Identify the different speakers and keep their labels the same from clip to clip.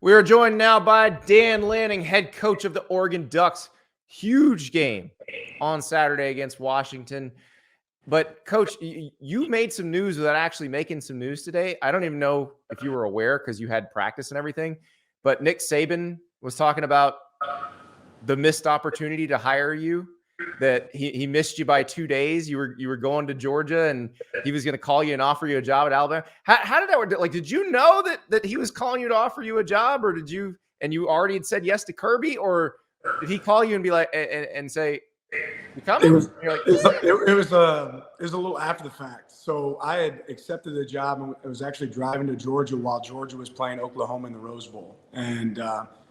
Speaker 1: We are joined now by Dan Lanning, head coach of the Oregon Ducks. Huge game on Saturday against Washington. But, Coach, you made some news without actually making some news today. I don't even know if you were aware because you had practice and everything. But Nick Saban was talking about the missed opportunity to hire you, that he missed you by 2 days. You were going to Georgia, and he was going to call you and offer you a job at Alabama. How did that work? Like, did you know that he was calling you to offer you a job, or did you already had said yes to Kirby, or did he call you and be like and say, "You coming?"
Speaker 2: It was a little after the fact. So I had accepted the job and I was actually driving to Georgia while Georgia was playing Oklahoma in the Rose Bowl, and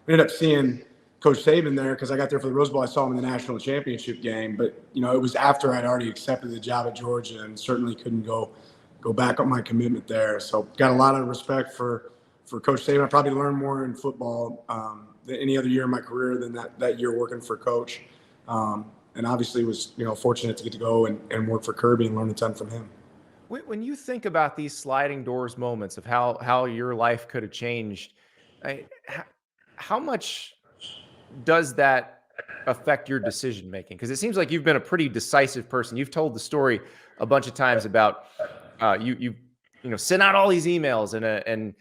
Speaker 2: we ended up seeing Coach Saban there because I got there for the Rose Bowl. I saw him in the national championship game, but it was after I'd already accepted the job at Georgia and certainly couldn't go back on my commitment there. So got a lot of respect for Coach Saban. I probably learned more in football than any other year in my career than that year working for Coach. And obviously was fortunate to get to go and work for Kirby and learn a ton from him.
Speaker 1: When you think about these sliding doors moments of how your life could have changed, how much does that affect your decision making? Because it seems like you've been a pretty decisive person. You've told the story a bunch of times about you sent out all these emails and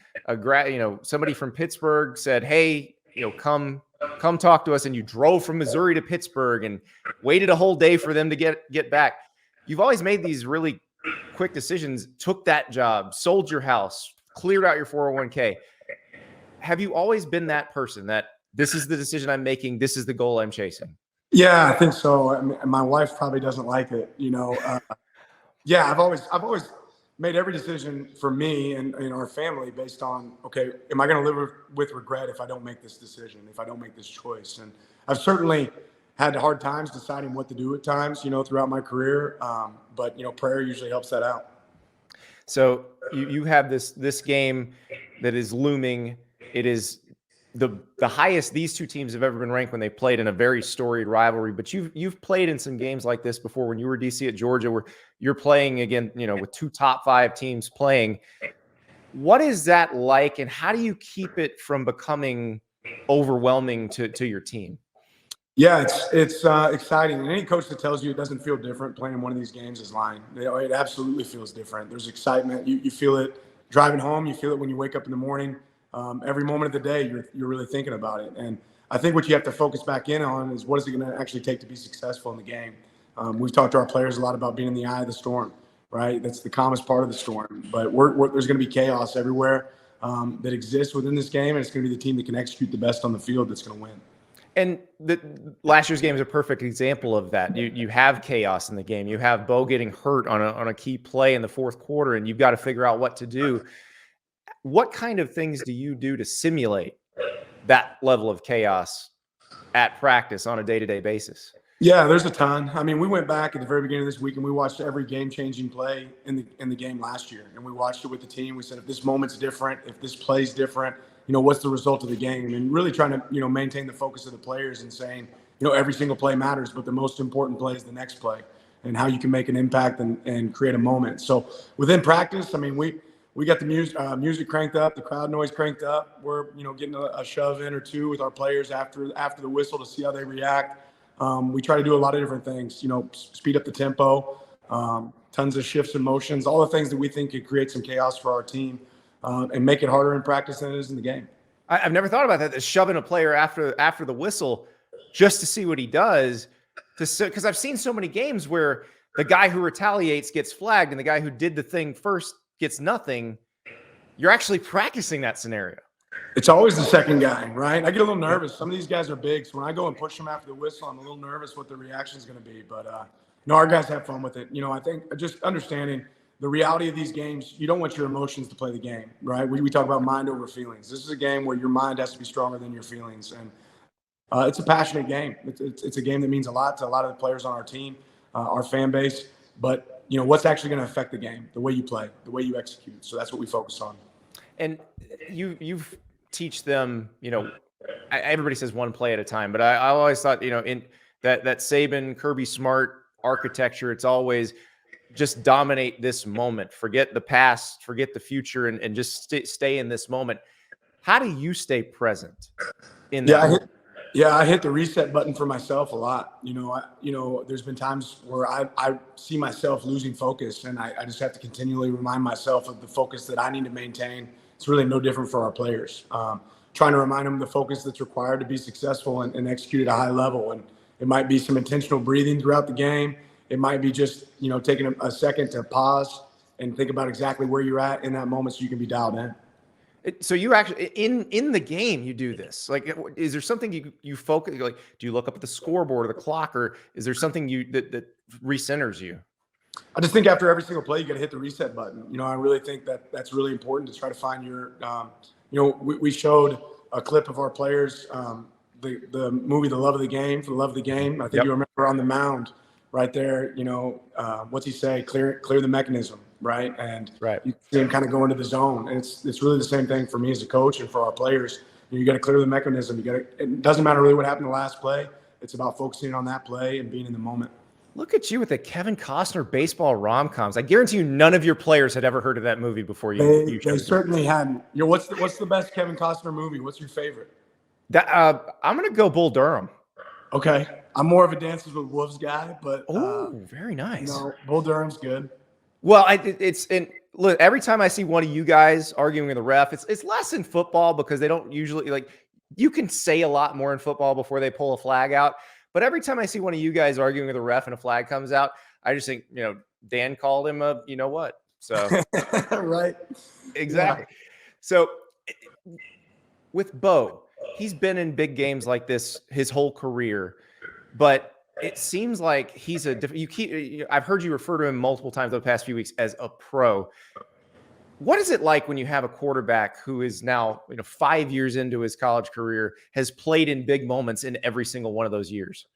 Speaker 1: somebody from Pittsburgh said, "Hey, come talk to us," and you drove from Missouri to Pittsburgh and waited a whole day for them to get back. You've always made these really quick decisions, took that job, sold your house, cleared out your 401k. Have you always been that person that this is the decision I'm making, this is the goal I'm chasing?
Speaker 2: Yeah, I think so. I mean, my wife probably doesn't like it. Yeah, I've always made every decision for me and our family based on, okay, am I going to live with regret if I don't make this decision, if I don't make this choice? And I've certainly had hard times deciding what to do at times, throughout my career. But prayer usually helps that out.
Speaker 1: So you have this game that is looming. It is the highest these two teams have ever been ranked when they played in a very storied rivalry. But you've played in some games like this before when you were DC at Georgia, where you're playing again, with two top 5 teams playing. What is that like, and how do you keep it from becoming overwhelming to your team?
Speaker 2: Yeah, it's exciting. And any coach that tells you it doesn't feel different playing one of these games is lying. It absolutely feels different. There's excitement. You feel it driving home. You feel it when you wake up in the morning. Every moment of the day, you're really thinking about it. And I think what you have to focus back in on is what is it going to actually take to be successful in the game. We've talked to our players a lot about being in the eye of the storm, right? That's the calmest part of the storm. But there's going to be chaos everywhere that exists within this game, and it's going to be the team that can execute the best on the field that's going to win.
Speaker 1: And last year's game is a perfect example of that. You have chaos in the game. You have Bo getting hurt on a key play in the fourth quarter, and you've got to figure out what to do. What kind of things do you do to simulate that level of chaos at practice on a day-to-day basis?
Speaker 2: Yeah, there's a ton. I mean, we went back at the very beginning of this week and we watched every game-changing play in the game last year, and we watched it with the team. We said, if this moment's different, if this play's different, what's the result of the game? And really trying to, maintain the focus of the players and saying, every single play matters, but the most important play is the next play and how you can make an impact and create a moment. So within practice, I mean, we got the music cranked up, the crowd noise cranked up. We're, getting a shove in or two with our players after the whistle to see how they react. We try to do a lot of different things, speed up the tempo, tons of shifts and motions, all the things that we think could create some chaos for our team. And make it harder in practice than it is in the game.
Speaker 1: I've never thought about that, shoving a player after the whistle just to see what he does. Because I've seen so many games where the guy who retaliates gets flagged and the guy who did the thing first gets nothing. You're actually practicing that scenario.
Speaker 2: It's always the second guy, right? I get a little nervous. Some of these guys are big, so when I go and push them after the whistle, I'm a little nervous what the reaction is going to be. But our guys have fun with it. I think just understanding the reality of these games, you don't want your emotions to play the game, right? We talk about mind over feelings. This is a game where your mind has to be stronger than your feelings. And it's a passionate game. It's a game that means a lot to a lot of the players on our team, our fan base. But, what's actually going to affect the game? The way you play, the way you execute. So that's what we focus on.
Speaker 1: And you teach them, everybody says one play at a time. But I always thought, in that Saban, Kirby Smart architecture, it's always – just dominate this moment, forget the past, forget the future, and just stay in this moment. How do you stay present in
Speaker 2: Yeah,
Speaker 1: that moment?
Speaker 2: I hit the reset button for myself a lot. There's been times where I see myself losing focus, and I just have to continually remind myself of the focus that I need to maintain. It's really no different for our players. Trying to remind them the focus that's required to be successful and execute at a high level. And it might be some intentional breathing throughout the game. It might be just, taking a second to pause and think about exactly where you're at in that moment so you can be dialed in.
Speaker 1: So you actually in the game you do this. Like, is there something you focus, like, do you look up at the scoreboard or the clock, or is there something that recenters you?
Speaker 2: I just think after every single play, you got to hit the reset button. I really think that that's really important to try to find your. We showed a clip of our players, the movie "The Love of the Game." For the love of the game, I think you remember on the mound right there. What's he say? Clear the mechanism, right? And you see him kind of go into the zone. And it's really the same thing for me as a coach and for our players. You got to clear the mechanism. It doesn't matter really what happened the last play. It's about focusing on that play and being in the moment.
Speaker 1: Look at you with the Kevin Costner baseball rom-coms. I guarantee you none of your players had ever heard of that movie before you
Speaker 2: They certainly hadn't. What's the best Kevin Costner movie? What's your favorite?
Speaker 1: I'm going to go Bull Durham.
Speaker 2: Okay. I'm more of a Dances with Wolves guy, but
Speaker 1: very nice.
Speaker 2: Bull Durham's good.
Speaker 1: Well, look, every time I see one of you guys arguing with a ref, it's less in football because they don't usually, you can say a lot more in football before they pull a flag out. But every time I see one of you guys arguing with a ref and a flag comes out, I just think, Dan called him a, you know what? So,
Speaker 2: right.
Speaker 1: Exactly. Yeah. So with Bo, he's been in big games like this his whole career, but it seems like he's I've heard you refer to him multiple times over the past few weeks as a pro. What is it like when you have a quarterback who is now, 5 years into his college career, has played in big moments in every single one of those years?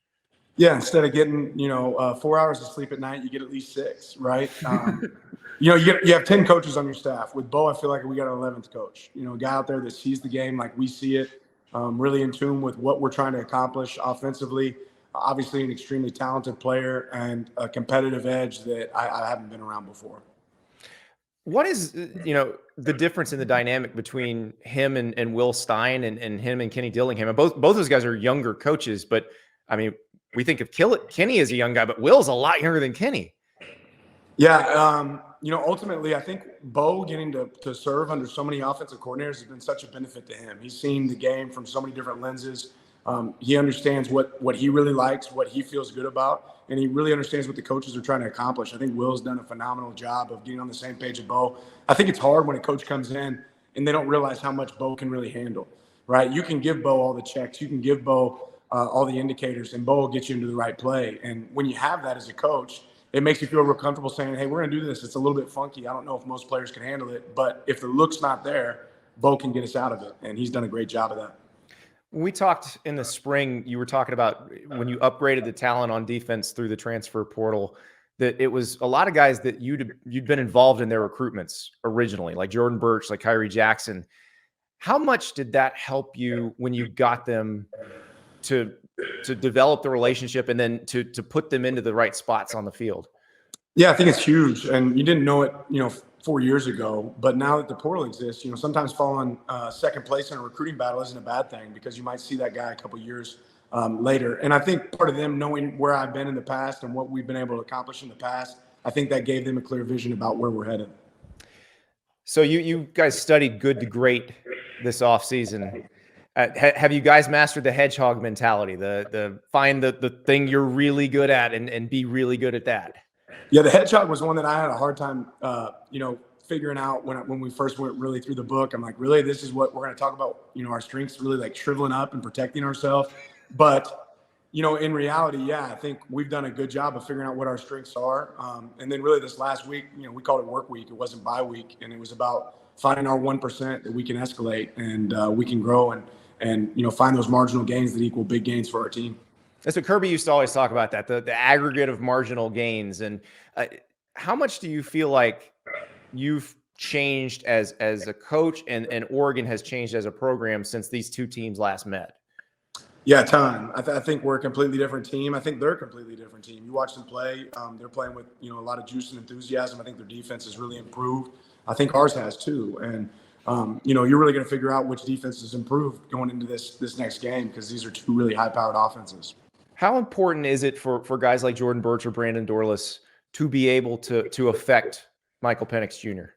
Speaker 2: Yeah, instead of getting 4 hours of sleep at night, you get at least 6, right? You have 10 coaches on your staff. With Bo, I feel like we got an 11th coach. A guy out there that sees the game like we see it, really in tune with what we're trying to accomplish offensively. Obviously, an extremely talented player and a competitive edge that I haven't been around before.
Speaker 1: What is, the difference in the dynamic between him and Will Stein and him and Kenny Dillingham? And both those guys are younger coaches, but I mean, we think of Kenny as a young guy, but Will's a lot younger than Kenny.
Speaker 2: Yeah. Ultimately, I think Bo getting to serve under so many offensive coordinators has been such a benefit to him. He's seen the game from so many different lenses. He understands what he really likes, what he feels good about, and he really understands what the coaches are trying to accomplish. I think Will's done a phenomenal job of getting on the same page with Bo. I think it's hard when a coach comes in and they don't realize how much Bo can really handle, right? You can give Bo all the checks. You can give Bo all the indicators, and Bo will get you into the right play. And when you have that as a coach, it makes you feel real comfortable saying, hey, we're going to do this. It's a little bit funky. I don't know if most players can handle it, but if the look's not there, Bo can get us out of it. And he's done a great job of that.
Speaker 1: When we talked in the spring, you were talking about when you upgraded the talent on defense through the transfer portal, that it was a lot of guys that you'd been involved in their recruitments originally, like Jordan Birch, like Kyrie Jackson. How much did that help you when you got them to develop the relationship and then to put them into the right spots on the field?
Speaker 2: Yeah, I think it's huge. And you didn't know it, 4 years ago, but now that the portal exists, sometimes falling second place in a recruiting battle isn't a bad thing because you might see that guy a couple years later. And I think part of them knowing where I've been in the past and what we've been able to accomplish in the past, I think that gave them a clear vision about where we're headed.
Speaker 1: So you guys studied good to great this offseason. Have you guys mastered the hedgehog mentality, the find the thing you're really good at and be really good at that?
Speaker 2: Yeah, the hedgehog was one that I had a hard time, figuring out when we first went really through the book. I'm like, really, this is what we're going to talk about, our strengths, really like shriveling up and protecting ourselves. But, in reality, yeah, I think we've done a good job of figuring out what our strengths are. And then really this last week, we called it work week. It wasn't bye week. And it was about finding our 1% that we can escalate and we can grow and find those marginal gains that equal big gains for our team.
Speaker 1: That's what Kirby used to always talk about, that the aggregate of marginal gains. And how much do you feel like you've changed as a coach and Oregon has changed as a program since these two teams last met?
Speaker 2: Yeah, a ton. I think we're a completely different team. I think they're a completely different team. You watch them play. They're playing with, a lot of juice and enthusiasm. I think their defense has really improved. I think ours has too. And you're really going to figure out which defense is improved going into this next game, because these are two really high-powered offenses.
Speaker 1: How important is it for guys like Jordan Birch or Brandon Dorlus to be able to affect Michael Penix Jr.?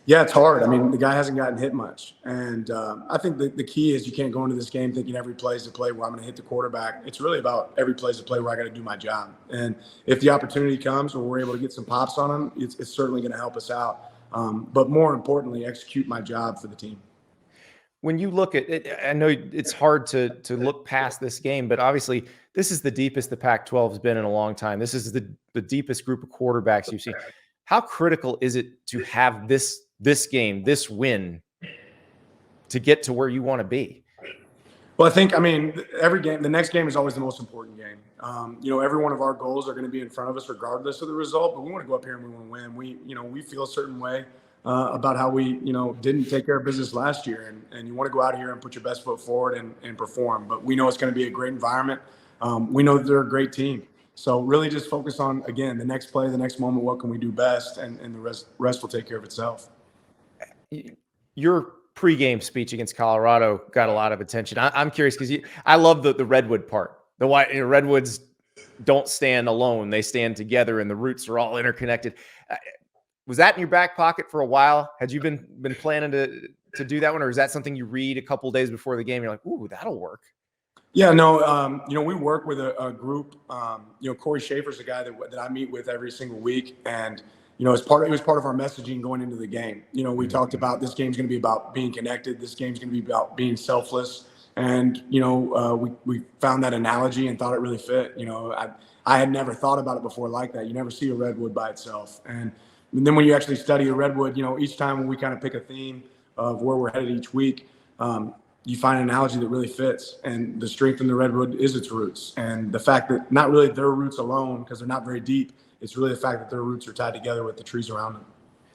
Speaker 2: Yeah, it's hard. I mean, the guy hasn't gotten hit much. And I think the key is you can't go into this game thinking every play is a play where I'm going to hit the quarterback. It's really about every play is a play where I got to do my job. And if the opportunity comes where we're able to get some pops on him, it's certainly going to help us out. But more importantly, execute my job for the team.
Speaker 1: When you look at it, I know it's hard to look past this game, but obviously this is the deepest the Pac-12 has been in a long time. This is the deepest group of quarterbacks you've seen. How critical is it to have this game, this win, to get to where you want to be?
Speaker 2: Well, every game, the next game is always the most important game. Every one of our goals are going to be in front of us regardless of the result, but we want to go up here and we want to win. We feel a certain way about how we, didn't take care of business last year, and you want to go out here and put your best foot forward and perform. But we know it's going to be a great environment. We know that they're a great team. So really just focus on, again, the next play, the next moment, what can we do best, and the rest will take care of itself.
Speaker 1: Your pregame speech against Colorado got a lot of attention. I'm curious because I love the redwood part. The redwoods don't stand alone; they stand together, and the roots are all interconnected. Was that in your back pocket for a while? Had you been planning to do that one, or is that something you read a couple days before the game? You're like, "Ooh, that'll work."
Speaker 2: Yeah, no, we work with a group. Corey Schaefer's the guy that I meet with every single week, and it was part of our messaging going into the game. We talked about this game's going to be about being connected. This game's going to be about being selfless, and we found that analogy and thought it really fit. I had never thought about it before like that. You never see a redwood by itself, and then when you actually study a redwood, each time when we kind of pick a theme of where we're headed each week. You find an analogy that really fits, and the strength in the redwood is its roots, and the fact that not really their roots alone, because they're not very deep, it's really the fact that their roots are tied together with the trees around them.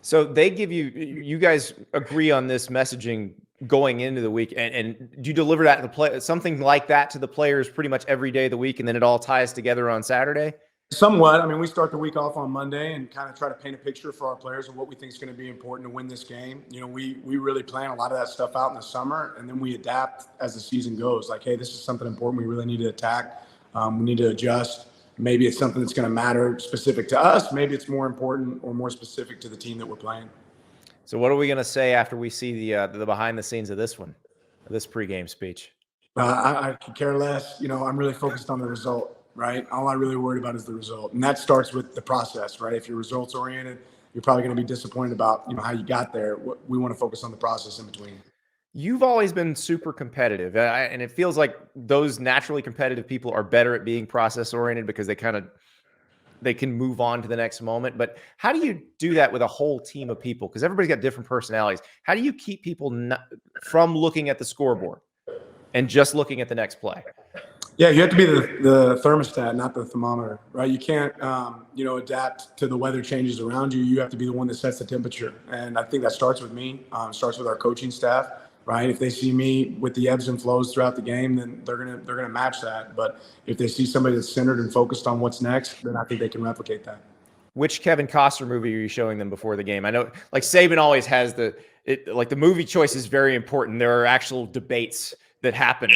Speaker 1: So they give you guys agree on this messaging going into the week, and do you deliver that to the play, something like that to the players pretty much every day of the week, and then it all ties together on Saturday?
Speaker 2: Somewhat. We start the week off on Monday and kind of try to paint a picture for our players of what we think is going to be important to win this game. We really plan a lot of that stuff out in the summer, and then we adapt as the season goes. Like, hey, this is something important we really need to attack. We need to adjust. Maybe it's something that's going to matter specific to us. Maybe it's more important or more specific to the team that we're playing.
Speaker 1: So what are we going to say after we see the behind the scenes of this pregame speech?
Speaker 2: I could care less. I'm really focused on the result. Right? All I really worried about is the result. And that starts with the process, right? If you're results oriented, you're probably going to be disappointed about, how you got there. We want to focus on the process in between.
Speaker 1: You've always been super competitive. And it feels like those naturally competitive people are better at being process oriented because they can move on to the next moment. But how do you do that with a whole team of people? Because everybody's got different personalities. How do you keep people from looking at the scoreboard and just looking at the next play?
Speaker 2: Yeah, you have to be the thermostat, not the thermometer, right? You can't, adapt to the weather changes around you. You have to be the one that sets the temperature. And I think that starts with me, starts with our coaching staff, right? If they see me with the ebbs and flows throughout the game, then they're gonna match that. But if they see somebody that's centered and focused on what's next, then I think they can replicate that.
Speaker 1: Which Kevin Costner movie are you showing them before the game? I know, like Saban always has the movie choice is very important. There are actual debates that happen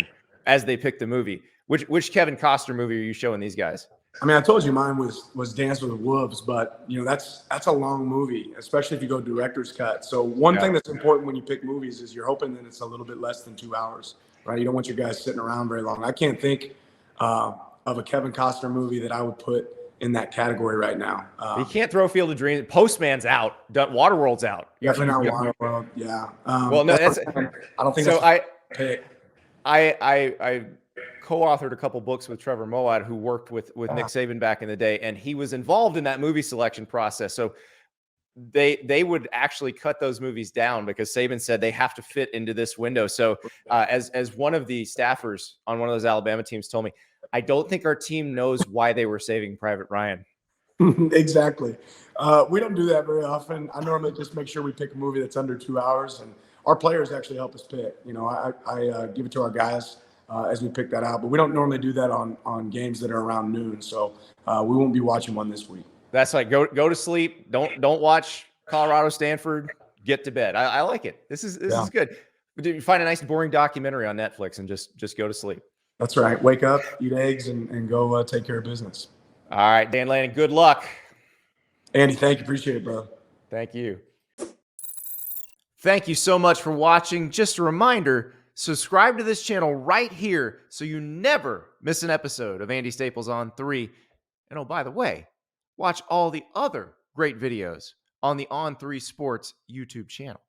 Speaker 1: as they pick the movie. Which Kevin Costner movie are you showing these guys?
Speaker 2: I told you mine was Dance with the Wolves, but that's a long movie, especially if you go director's cut. So one thing that's important when you pick movies is you're hoping that it's a little bit less than 2 hours, right? You don't want your guys sitting around very long. I can't think of a Kevin Costner movie that I would put in that category right now.
Speaker 1: You can't throw Field of Dreams. Postman's out. Waterworld's out.
Speaker 2: Definitely not Waterworld. Yeah.
Speaker 1: Well, no, that's.
Speaker 2: I don't think
Speaker 1: so.
Speaker 2: That's
Speaker 1: I co-authored a couple books with Trevor Moawad, who worked with Nick Saban back in the day, and he was involved in that movie selection process. So they would actually cut those movies down because Saban said they have to fit into this window. So as one of the staffers on one of those Alabama teams told me, I don't think our team knows why they were saving Private Ryan.
Speaker 2: Exactly. We don't do that very often. I normally just make sure we pick a movie that's under 2 hours, and our players actually help us pick. I give it to our guys as we pick that out, but we don't normally do that on games that are around noon. So we won't be watching one this week.
Speaker 1: That's like go to sleep. Don't watch Colorado Stanford. get to bed. I like it. This is
Speaker 2: Yeah.
Speaker 1: good. Did you find a nice boring documentary on Netflix and just go to sleep?
Speaker 2: That's right. Wake up, eat eggs, and go take care of business.
Speaker 1: All right, Dan Lanning, good luck.
Speaker 2: Andy, thank you. Appreciate it, bro.
Speaker 1: Thank you. Thank you so much for watching. Just a reminder, subscribe to this channel right here so you never miss an episode of Andy Staples on 3. And oh, by the way, watch all the other great videos on the On3 Sports YouTube channel.